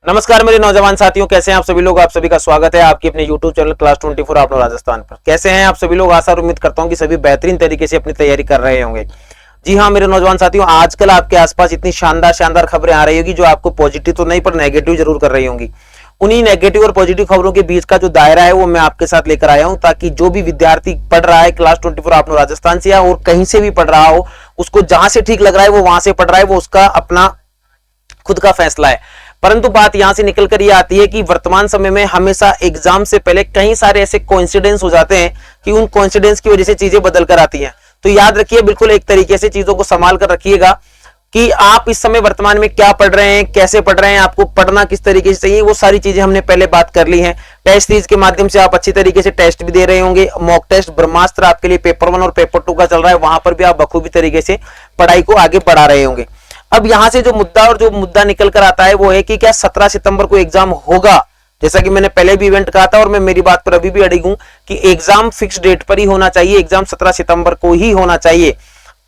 नमस्कार मेरे नौजवान साथियों, कैसे हैं आप सभी लोग। आप सभी का स्वागत है आपके अपने YouTube चैनल क्लास 24 आप लोग राजस्थान पर। कैसे हैं आप सभी लोग। आशा और उम्मीद करता हूं कि सभी बेहतरीन तरीके से अपनी तैयारी कर रहे होंगे। जी हाँ मेरे नौजवान साथियों, आजकल आपके आसपास इतनी शानदार खबरें आ रही होगी जो आपको पॉजिटिव तो नहीं पर नेगेटिव जरूर कर रही होंगी। उन्हीं नेगेटिव और पॉजिटिव खबरों के बीच का जो दायरा है वो मैं आपके साथ लेकर आया हूं, ताकि जो भी विद्यार्थी पढ़ रहा है क्लास 24 आप लोग राजस्थान से या और कहीं से भी पढ़ रहा हो, उसको जहां से ठीक लग रहा है वो वहां से पढ़ रहा है, वो उसका अपना खुद का फैसला है। परंतु बात यहां से निकलकर यह आती है कि वर्तमान समय में हमेशा एग्जाम से पहले कई सारे ऐसे कोइंसिडेंस हो जाते हैं कि उन कोइंसिडेंस की वजह से चीजें बदल कर आती हैं। तो याद रखिए, बिल्कुल एक तरीके से चीजों को संभाल कर रखिएगा कि आप इस समय वर्तमान में क्या पढ़ रहे हैं, कैसे पढ़ रहे हैं, आपको पढ़ना किस तरीके से चाहिए, वो सारी चीजें हमने पहले बात कर ली हैं। टेस्ट सीरीज के माध्यम से आप अच्छी तरीके से टेस्ट भी दे रहे होंगे। मॉक टेस्ट ब्रह्मास्त्र आपके लिए पेपर 1 और पेपर 2 का चल रहा है, वहां पर भी आप बखूबी तरीके से पढ़ाई को आगे बढ़ा रहे होंगे। अब यहां से जो मुद्दा निकल कर आता है वो है कि क्या 17 सितंबर को एग्जाम होगा। जैसा कि मैंने पहले भी इवेंट कहा था और मैं मेरी बात पर अभी भी अड़िग हूं कि एग्जाम फिक्स डेट पर ही होना चाहिए, एग्जाम 17 सितंबर को ही होना चाहिए।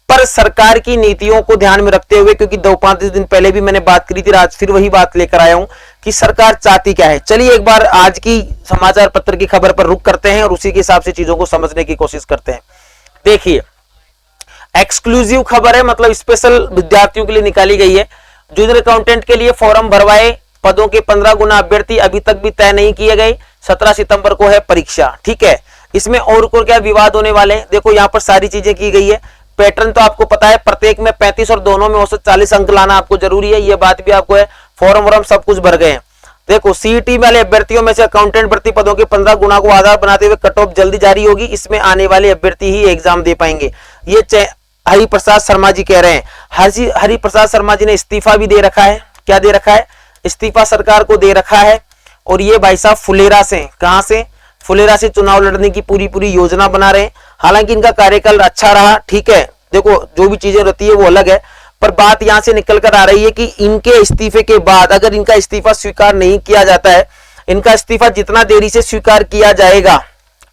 पर सरकार की नीतियों को ध्यान में रखते हुए, क्योंकि 2-5 दिन पहले भी मैंने बात करी थी, आज फिर वही बात लेकर आया हूं कि सरकार चाहती क्या है। चलिए एक बार आज की समाचार पत्र की खबर पर रुक करते हैं और उसी के हिसाब से चीजों को समझने की कोशिश करते हैं। देखिए, एक्सक्लूसिव खबर है, मतलब स्पेशल विद्यार्थियों के लिए निकाली गई है। जूनियर अकाउंटेंट के लिए फॉर्म भरवाए, पदों के 15 गुना अभ्यर्थी अभी तक भी तय नहीं किए गए। 17 सितंबर को है परीक्षा, ठीक है। इसमें और को क्या विवाद होने वाले हैं, देखो यहाँ पर सारी चीजें की गई है। पैटर्न तो आपको पता है, प्रत्येक में 35 और दोनों में औसत 40 अंक लाना आपको जरूरी है, ये बात भी आपको है। फॉर्म वॉर्म सब कुछ भर गए हैं। देखो, सीईटी वाले अभ्यर्थियों में से अकाउंटेंट भर्ती पदों के 15 गुना को आधार बनाते हुए कट ऑफ जल्दी जारी होगी। इसमें आने वाले अभ्यर्थी ही एग्जाम दे पाएंगे, ये हरिप्रसाद शर्मा जी कह रहे हैं। हरिप्रसाद शर्मा जी ने इस्तीफा भी दे रखा है। क्या दे रखा है? इस्तीफा सरकार को दे रखा है। और ये भाई साहब फुलेरा से, कहां से? फुलेरा से चुनाव लड़ने की पूरी योजना बना रहे हैं। हालांकि इनका कार्यकाल अच्छा रहा, ठीक है। देखो, जो भी चीजें रहती है वो अलग है, पर बात यहां से निकल कर आ रही है कि इनके इस्तीफे के बाद अगर इनका इस्तीफा स्वीकार नहीं किया जाता है, इनका इस्तीफा जितना देरी से स्वीकार किया जाएगा,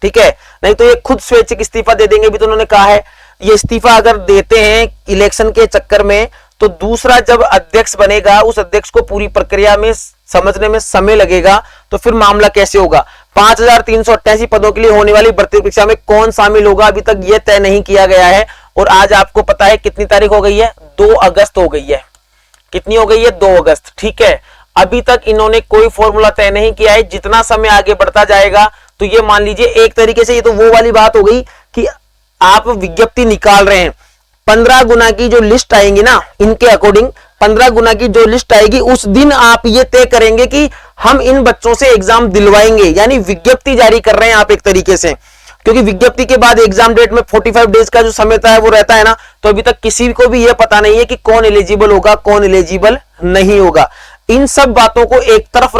ठीक है, नहीं तो ये खुद स्वैच्छिक इस्तीफा दे देंगे भी, तो उन्होंने कहा है। ये इस्तीफा अगर देते हैं इलेक्शन के चक्कर में, तो दूसरा जब अध्यक्ष बनेगा उस अध्यक्ष को पूरी प्रक्रिया में समझने में समय लगेगा, तो फिर मामला कैसे होगा। 5388 पदों के लिए होने वाली भर्ती परीक्षा में कौन शामिल होगा अभी तक यह तय नहीं किया गया है। और आज आपको पता है कितनी तारीख हो गई है? 2 अगस्त हो गई है। कितनी हो गई है? 2 अगस्त, ठीक है। अभी तक इन्होंने कोई फॉर्मूला तय नहीं किया है। जितना समय आगे बढ़ता जाएगा तो ये मान लीजिए एक तरीके से ये तो वो वाली बात हो गई कि आप विज्ञप्ति निकाल रहे हैं, 15 गुना की जो लिस्ट आएगी ना, इनके अकॉर्डिंग 15 गुना की जो लिस्ट आएगी उस दिन आप ये तय करेंगे कि हम इन बच्चों से एग्जाम दिलवाएंगे। यानी विज्ञप्ति जारी कर रहे हैं आप एक तरीके से, क्योंकि विज्ञप्ति के बाद एग्जाम डेट में 45 डेज का जो समय था वो रहता है ना, तो अभी तक किसी को भी ये पता नहीं है कि कौन एलिजिबल होगा, कौन एलिजिबल नहीं होगा। इन सब बातों को एक तरफ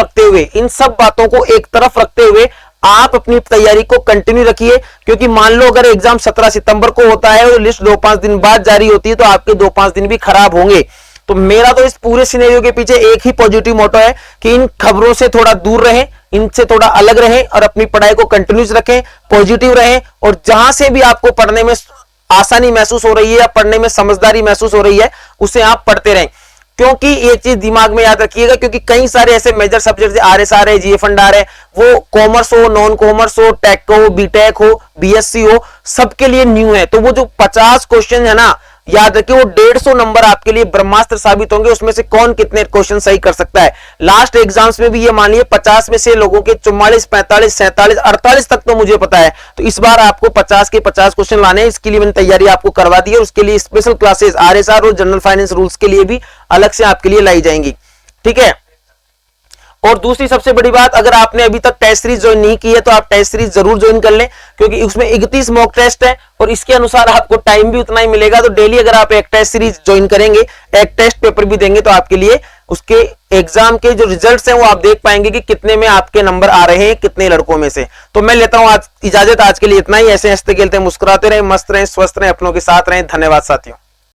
रखते हुए आप अपनी तैयारी को कंटिन्यू रखिए, क्योंकि मान लो अगर एग्जाम 17 सितंबर को होता है और लिस्ट 2-5 दिन बाद जारी होती है, तो आपके 2-5 दिन भी खराब होंगे। तो मेरा तो इस पूरे सिनेरियो के पीछे एक ही पॉजिटिव मोटो है कि इन खबरों से थोड़ा दूर रहें, इनसे थोड़ा अलग रहें और अपनी पढ़ाई को कंटिन्यूस रखें, पॉजिटिव रहें। और जहां से भी आपको पढ़ने में आसानी महसूस हो रही है या पढ़ने में समझदारी महसूस हो रही है, उसे आप पढ़ते रहें। क्योंकि ये चीज दिमाग में याद रखिएगा, क्योंकि कई सारे ऐसे मेजर सब्जेक्ट आरएसआर है, जीएफएंड है, वो कॉमर्स हो, नॉन कॉमर्स हो, टेक हो, बीटेक हो, बीएससी हो, सबके लिए न्यू है। तो वो जो 50 क्वेश्चन है ना, याद रखिए वो 150 नंबर आपके लिए ब्रह्मास्त्र साबित होंगे। उसमें से कौन कितने क्वेश्चन सही कर सकता है। लास्ट एग्जाम्स में भी ये मानिए 50 में से लोगों के 44, 45, 47, 48 तक तो मुझे पता है। तो इस बार आपको 50 के 50 क्वेश्चन लाने हैं। इसके लिए मैंने तैयारी आपको करवा दी है और उसके लिए स्पेशल क्लासेस आरएसआर और जनरल फाइनेंस रूल्स के लिए भी अलग से आपके लिए लाई जाएंगी, ठीक है। और दूसरी सबसे बड़ी बात, अगर आपने अभी तक टेस्ट सीरीज ज्वाइन नहीं की है तो आप टेस्ट सीरीज जरूर ज्वाइन कर लें, क्योंकि उसमें 31 मॉक टेस्ट है और इसके अनुसार आपको टाइम भी उतना ही मिलेगा। तो डेली अगर आप एक टेस्ट सीरीज ज्वाइन करेंगे, एक टेस्ट पेपर भी देंगे, तो आपके लिए उसके एग्जाम के जो रिजल्ट्स हैं वो आप देख पाएंगे कि कितने में आपके नंबर आ रहे हैं, कितने लड़कों में से। तो मैं लेता हूं आज इजाजत, आज के लिए इतना ही। ऐसे हंसते खेलते मुस्कुराते रहें, मस्त रहें, स्वस्थ रहें, अपनों के साथ रहें। धन्यवाद साथियों।